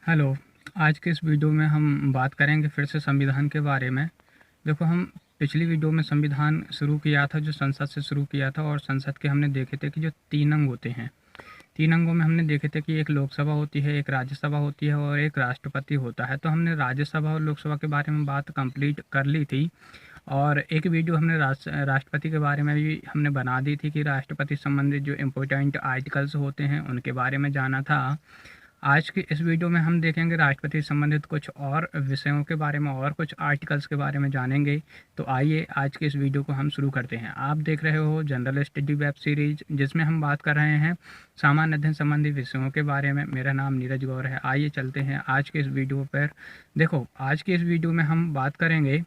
Hello. आज के इस वीडियो में हम बात करेंगे फिर से संविधान के बारे में। देखो, हम पिछली वीडियो में संविधान शुरू किया था, जो संसद से शुरू किया था, और संसद के हमने देखे थे कि जो 3 अंग होते हैं, 3 अंगों में हमने देखे थे कि एक लोकसभा होती है, एक राज्यसभा होती है और एक राष्ट्रपति होता है। तो हमने राज्यसभा और लोकसभा के बारे में बात कंप्लीट कर ली थी, और एक वीडियो हमने राष्ट्रपति के बारे में भी हमने बना दी थी कि राष्ट्रपति संबंधित जो इम्पोर्टेंट आर्टिकल्स होते हैं उनके बारे में जाना था। आज की इस वीडियो में हम देखेंगे राष्ट्रपति से संबंधित कुछ और विषयों के बारे में और कुछ आर्टिकल्स के बारे में जानेंगे। तो आइए आज के इस वीडियो को हम शुरू करते हैं। आप देख रहे हो जनरल स्टडी वेब सीरीज, जिसमें हम बात कर रहे हैं सामान्य अध्ययन संबंधी विषयों के बारे में। मेरा नाम नीरज गौर है। आइए चलते हैं आज के इस वीडियो पर। देखो, आज की इस वीडियो में हम बात करेंगे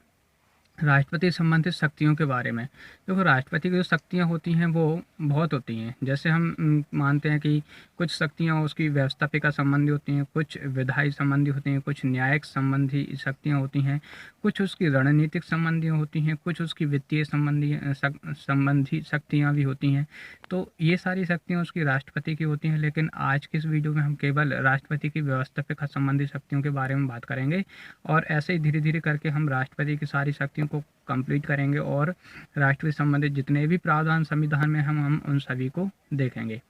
राष्ट्रपति संबंधित शक्तियों के बारे में। देखो, राष्ट्रपति की जो शक्तियाँ होती हैं वो बहुत होती हैं। जैसे हम मानते हैं कि कुछ शक्तियाँ उसकी व्यवस्थापिका संबंधी होती हैं, कुछ विधायी संबंधी होती हैं, कुछ न्यायिक संबंधी शक्तियाँ होती हैं, कुछ उसकी रणनीतिक संबंधी होती हैं, कुछ उसकी वित्तीय संबंधी शक्तियाँ भी होती हैं। तो ये सारी शक्तियाँ उसकी राष्ट्रपति की होती हैं, लेकिन आज की इस वीडियो में हम केवल राष्ट्रपति की व्यवस्थापिका संबंधी शक्तियों के बारे में बात करेंगे, और ऐसे ही धीरे धीरे करके हम राष्ट्रपति की सारी शक्तियों को कंप्लीट करेंगे और राष्ट्रपति संबंधित जितने भी प्रावधान संविधान में हम उन सभी को देखेंगे।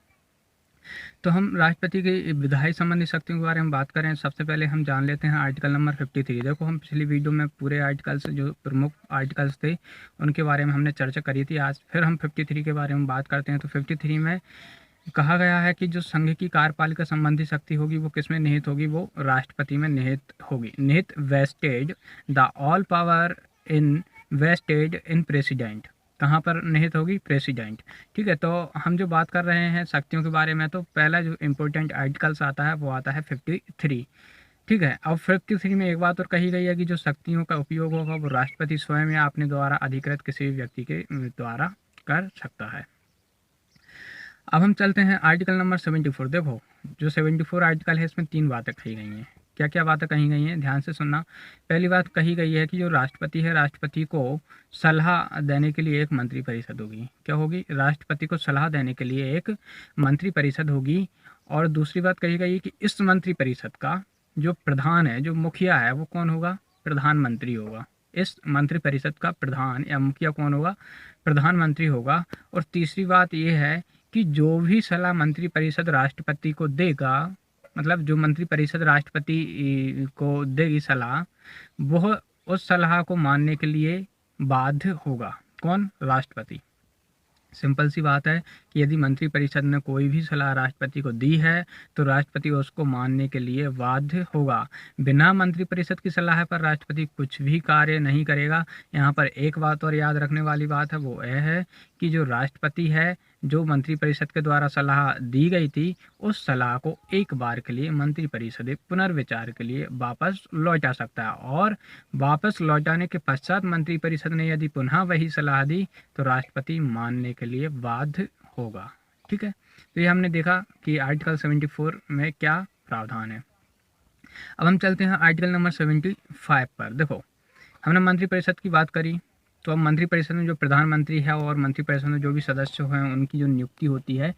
तो हम राष्ट्रपति की विधायी संबंधी शक्तियों के बारे में बात करें, सबसे पहले हम जान लेते हैं आर्टिकल नंबर 53। देखो, हम पिछली वीडियो में पूरे आर्टिकल्स, जो प्रमुख आर्टिकल्स थे, उनके बारे में हमने चर्चा करी थी। आज फिर हम 53 के बारे में बात करते हैं। तो 53 में कहा गया है कि जो संघ की कार्यपालिका संबंधी शक्ति होगी वो किसमें निहित होगी, वो राष्ट्रपति में निहित होगी। निहित vested the all power in vested in president. कहाँ पर निहित होगी? प्रेसिडेंट। ठीक है, तो हम जो बात कर रहे हैं शक्तियों के बारे में, तो पहला जो इम्पोर्टेंट आर्टिकल्स आता है वो आता है 53। ठीक है, अब 53 में एक बात और कही गई है कि जो शक्तियों का उपयोग होगा वो राष्ट्रपति स्वयं या अपने द्वारा अधिकृत किसी भी व्यक्ति के द्वारा कर सकता है। अब हम चलते हैं आर्टिकल नंबर 74। देखो, जो 74 आर्टिकल है इसमें 3 बातें कही गई हैं। क्या क्या बातें कही गई हैं, ध्यान से सुनना। पहली बात कही गई है कि जो राष्ट्रपति है, राष्ट्रपति को सलाह देने के लिए एक मंत्री परिषद होगी। क्या होगी? राष्ट्रपति को सलाह देने के लिए एक मंत्री परिषद होगी। और दूसरी बात कही गई है कि इस मंत्री परिषद का जो प्रधान है, जो मुखिया है, वो कौन होगा? प्रधानमंत्री होगा। इस मंत्री परिषद का प्रधान या मुखिया कौन होगा? प्रधानमंत्री होगा। और तीसरी बात यह है कि जो भी सलाह मंत्री परिषद राष्ट्रपति को देगा, मतलब जो मंत्री परिषद राष्ट्रपति को देगी सलाह, वह उस सलाह को मानने के लिए बाध्य होगा। कौन? राष्ट्रपति। सिंपल सी बात है कि यदि मंत्रिपरिषद ने कोई भी सलाह राष्ट्रपति को दी है तो राष्ट्रपति उसको मानने के लिए बाध्य होगा। बिना मंत्रिपरिषद की सलाह पर राष्ट्रपति कुछ भी कार्य नहीं करेगा। यहाँ पर एक बात और याद रखने वाली बात है, वो यह है कि जो राष्ट्रपति है, जो मंत्रिपरिषद के द्वारा सलाह दी गई थी, उस सलाह को एक बार के लिए मंत्रिपरिषद पुनर्विचार के लिए वापस लौटा सकता है, और वापस लौटाने के पश्चात मंत्रिपरिषद ने यदि पुनः वही सलाह दी तो राष्ट्रपति मानने के लिए बाध्य होगा। ठीक है, तो ये हमने देखा कि आर्टिकल 74 में क्या प्रावधान है। अब हम चलते हैं आर्टिकल नंबर 75 पर। देखो, हमने मंत्रिपरिषद की बात करी, तो अब मंत्रिपरिषद में जो प्रधानमंत्री है और मंत्रिपरिषद में जो भी सदस्य हैं उनकी जो नियुक्ति होती है,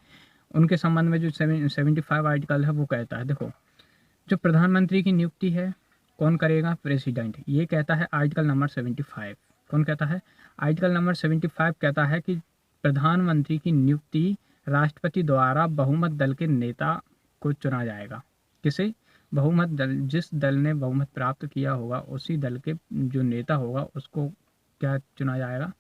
उनके संबंध में जो 75 आर्टिकल है वो कहता है। देखो, जो प्रधानमंत्री की नियुक्ति है कौन करेगा? प्रेसिडेंट। ये कहता है आर्टिकल नंबर 75। कौन कहता है? आर्टिकल नंबर 75 कहता है कि प्रधानमंत्री की नियुक्ति राष्ट्रपति द्वारा बहुमत दल के नेता को चुना जाएगा। किसे? बहुमत दल। जिस दल ने बहुमत प्राप्त किया होगा उसी दल के जो नेता होगा उसको क्या चुना जाएगा?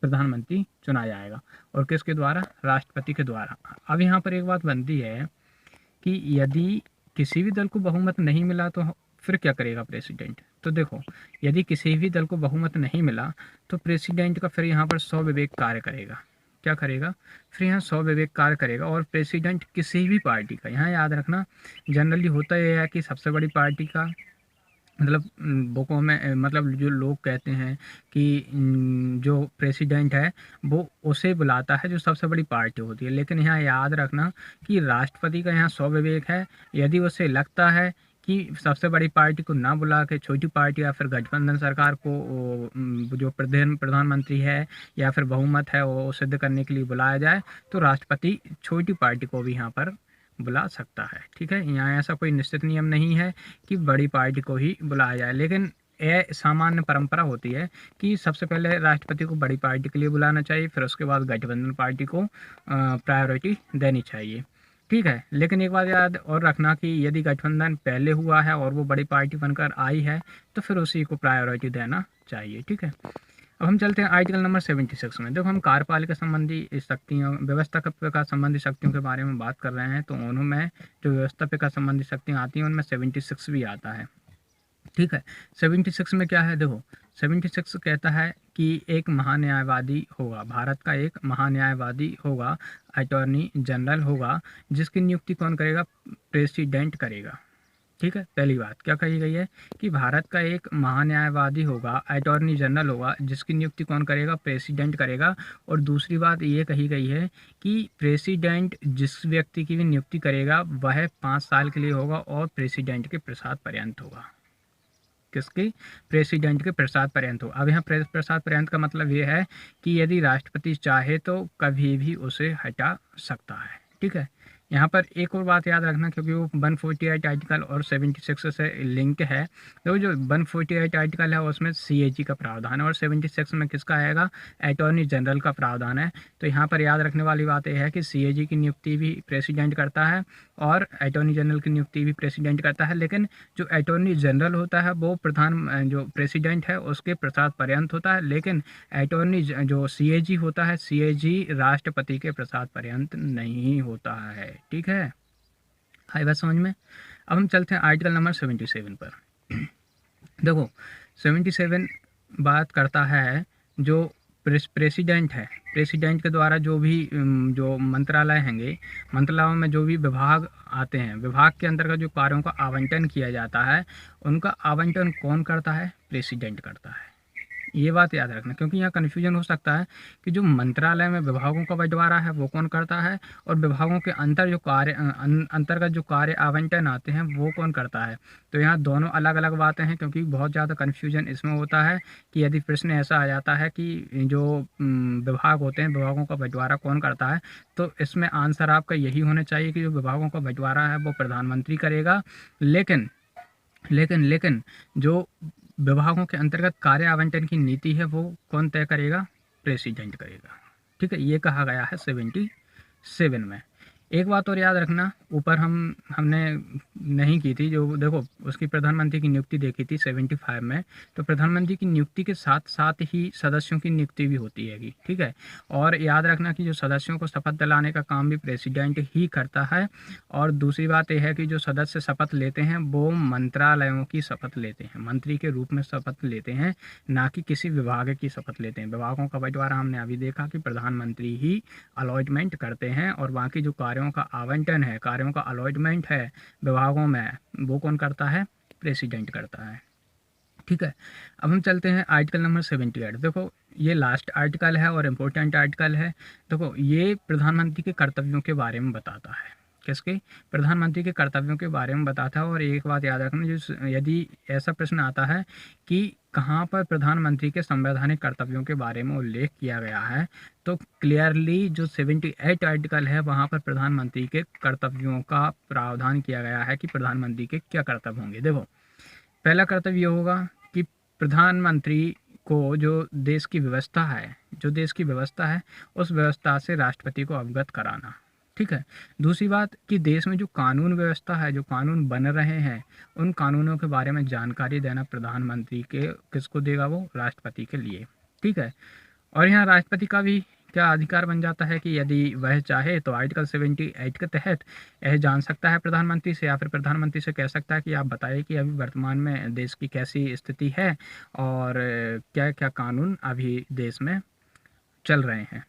प्रधानमंत्री चुना जाएगा। और किसके द्वारा? राष्ट्रपति के द्वारा। अब यहाँ पर एक बात बनती है कि यदि किसी भी दल को बहुमत नहीं मिला तो फिर क्या करेगा प्रेसिडेंट? तो देखो, यदि किसी भी दल को बहुमत नहीं मिला तो प्रेसिडेंट का फिर यहाँ पर स्वविवेक कार्य करेगा। क्या करेगा? फिर यहाँ स्वविवेक कार्य करेगा। और प्रेसिडेंट किसी भी पार्टी का, यहाँ याद रखना, जनरली होता यह है कि सबसे बड़ी पार्टी का, मतलब बुकों में, मतलब जो लोग कहते हैं कि जो प्रेसिडेंट है वो उसे बुलाता है जो सबसे बड़ी पार्टी होती है। लेकिन यहाँ याद रखना कि राष्ट्रपति का यहाँ स्वविवेक है। यदि उसे लगता है कि सबसे बड़ी पार्टी को ना बुला के छोटी पार्टी या फिर गठबंधन सरकार को जो प्रधानमंत्री है या फिर बहुमत है वो सिद्ध करने के लिए बुलाया जाए, तो राष्ट्रपति छोटी पार्टी को भी यहाँ पर बुला सकता है। ठीक है, यहाँ ऐसा कोई निश्चित नियम नहीं है कि बड़ी पार्टी को ही बुलाया जाए, लेकिन यह सामान्य परंपरा होती है कि सबसे पहले राष्ट्रपति को बड़ी पार्टी के लिए बुलाना चाहिए, फिर उसके बाद गठबंधन पार्टी को प्रायोरिटी देनी चाहिए। ठीक है, लेकिन एक बात याद और रखना कि यदि गठबंधन पहले हुआ है और वो बड़ी पार्टी बनकर आई है तो फिर उसी को प्रायोरिटी देना चाहिए। ठीक है, अब हम चलते हैं आर्टिकल नंबर 76 में। देखो, हम कार्यपालिका संबंधी शक्तियों, व्यवस्थापक संबंधी शक्तियों के बारे में बात कर रहे हैं, तो उनमें जो व्यवस्थापक संबंधी शक्तियाँ आती हैं उनमें 76 भी आता है। ठीक है, 76 में क्या है, देखो 76 कहता है कि एक महान्यायवादी होगा, भारत का एक महान्यायवादी होगा, अटॉर्नी जनरल होगा, जिसकी नियुक्ति कौन करेगा, प्रेसिडेंट करेगा। ठीक है, पहली बात क्या कही गई है कि भारत का एक महान्यायवादी होगा, अटॉर्नी जनरल होगा, जिसकी नियुक्ति कौन करेगा, प्रेसिडेंट करेगा। और दूसरी बात ये कही गई है कि प्रेसिडेंट जिस व्यक्ति की भी नियुक्ति करेगा वह 5 साल के लिए होगा और प्रेसिडेंट के प्रसाद पर्यंत होगा। किसके, प्रेसिडेंट के प्रसाद पर्यंत हो। अब यहाँ प्रसाद पर्यंत का मतलब ये है कि यदि राष्ट्रपति चाहे तो कभी भी उसे हटा सकता है। ठीक है, यहाँ पर एक और बात याद रखना, क्योंकि वो 148 आर्टिकल और 76 से लिंक है। तो जो 148 आर्टिकल है उसमें CAG का प्रावधान है और 76 में किसका आएगा, अटॉर्नी जनरल का प्रावधान है। तो यहाँ पर याद रखने वाली बात यह है कि CAG की नियुक्ति भी प्रेसिडेंट करता है और अटॉर्नी जनरल की नियुक्ति भी प्रेसिडेंट करता है, लेकिन जो अटॉर्नी जनरल होता है वो जो प्रेसिडेंट है उसके प्रसाद पर्यंत होता है, लेकिन अटॉर्नी जो CAG होता है, CAG राष्ट्रपति के प्रसाद पर्यंत नहीं होता है। ठीक है, आई बात समझ में। अब हम चलते हैं आर्टिकल नंबर 77 पर। देखो 77 बात करता है जो प्रेसिडेंट है, प्रेसिडेंट के द्वारा जो भी जो मंत्रालय हैंगे, मंत्रालयों में जो भी विभाग आते हैं, विभाग के अंतर्गत जो कार्यों का आवंटन किया जाता है उनका आवंटन कौन करता है, प्रेसिडेंट करता है। ये बात याद रखना, क्योंकि यहाँ कन्फ्यूजन हो सकता है कि जो मंत्रालय में विभागों का बंटवारा है वो कौन करता है और विभागों के अंतर्गत जो कार्य आवंटन आते हैं वो कौन करता है। तो यहाँ दोनों अलग अलग बातें हैं, क्योंकि बहुत ज़्यादा कन्फ्यूजन इसमें होता है कि यदि प्रश्न ऐसा आ जाता है कि जो विभाग होते हैं विभागों का बंटवारा कौन करता है, तो इसमें आंसर आपका यही होना चाहिए कि जो विभागों का बंटवारा है वो प्रधानमंत्री करेगा, लेकिन जो विभागों के अंतर्गत कार्य आवंटन की नीति है वो कौन तय करेगा, प्रेसिडेंट करेगा। ठीक है, ये कहा गया है 77 में। एक बात और याद रखना, ऊपर हमने नहीं की थी, जो देखो उसकी प्रधानमंत्री की नियुक्ति देखी थी 75 में, तो प्रधानमंत्री की नियुक्ति के साथ साथ ही सदस्यों की नियुक्ति भी होती हैगी। ठीक है, और याद रखना कि जो सदस्यों को शपथ दिलाने का काम भी प्रेसिडेंट ही करता है। और दूसरी बात यह है कि जो सदस्य शपथ लेते हैं वो मंत्रालयों की शपथ लेते हैं, मंत्री के रूप में शपथ लेते हैं, ना कि किसी विभाग की शपथ लेते हैं। विभागों का बंटवारा हमने अभी देखा कि प्रधानमंत्री ही अलॉटमेंट करते हैं और बाकी जो कार्यों का आवंटन है, कार्यों का अलॉटमेंट है विभागों में, वो कौन करता है, प्रेसिडेंट करता है। ठीक है, अब हम चलते हैं आर्टिकल नंबर 78। देखो ये लास्ट आर्टिकल है और इम्पोर्टेंट आर्टिकल है। देखो ये प्रधानमंत्री के कर्तव्यों के बारे में बताता है, किसके, प्रधानमंत्री के कर्तव्यों के बारे में बताता है। और एक बात याद रखना, जो यदि ऐसा प्रश्न आता है कि कहाँ पर प्रधानमंत्री के संवैधानिक कर्तव्यों के बारे में उल्लेख किया गया है, तो क्लियरली जो 78 आर्टिकल है वहाँ पर प्रधानमंत्री के कर्तव्यों का प्रावधान किया गया है कि प्रधानमंत्री के क्या कर्तव्य होंगे। देखो पहला कर्तव्य होगा कि प्रधानमंत्री को जो देश की व्यवस्था है उस व्यवस्था से राष्ट्रपति को अवगत कराना। ठीक है, दूसरी बात कि देश में जो कानून व्यवस्था है, जो कानून बन रहे हैं, उन कानूनों के बारे में जानकारी देना प्रधानमंत्री के किसको देगा, वो राष्ट्रपति के लिए। ठीक है, और यहाँ राष्ट्रपति का भी क्या अधिकार बन जाता है कि यदि वह चाहे तो आर्टिकल 78 के तहत यह जान सकता है प्रधानमंत्री से, या फिर प्रधानमंत्री से कह सकता है कि आप बताइए कि अभी वर्तमान में देश की कैसी स्थिति है और क्या क्या कानून अभी देश में चल रहे हैं।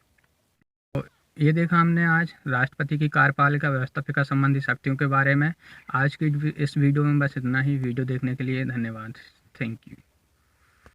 ये देखा हमने आज राष्ट्रपति की कार्यपालिका व्यवस्थापिका संबंधी शक्तियों के बारे में। आज की इस वीडियो में बस इतना ही। वीडियो देखने के लिए धन्यवाद। Thank you.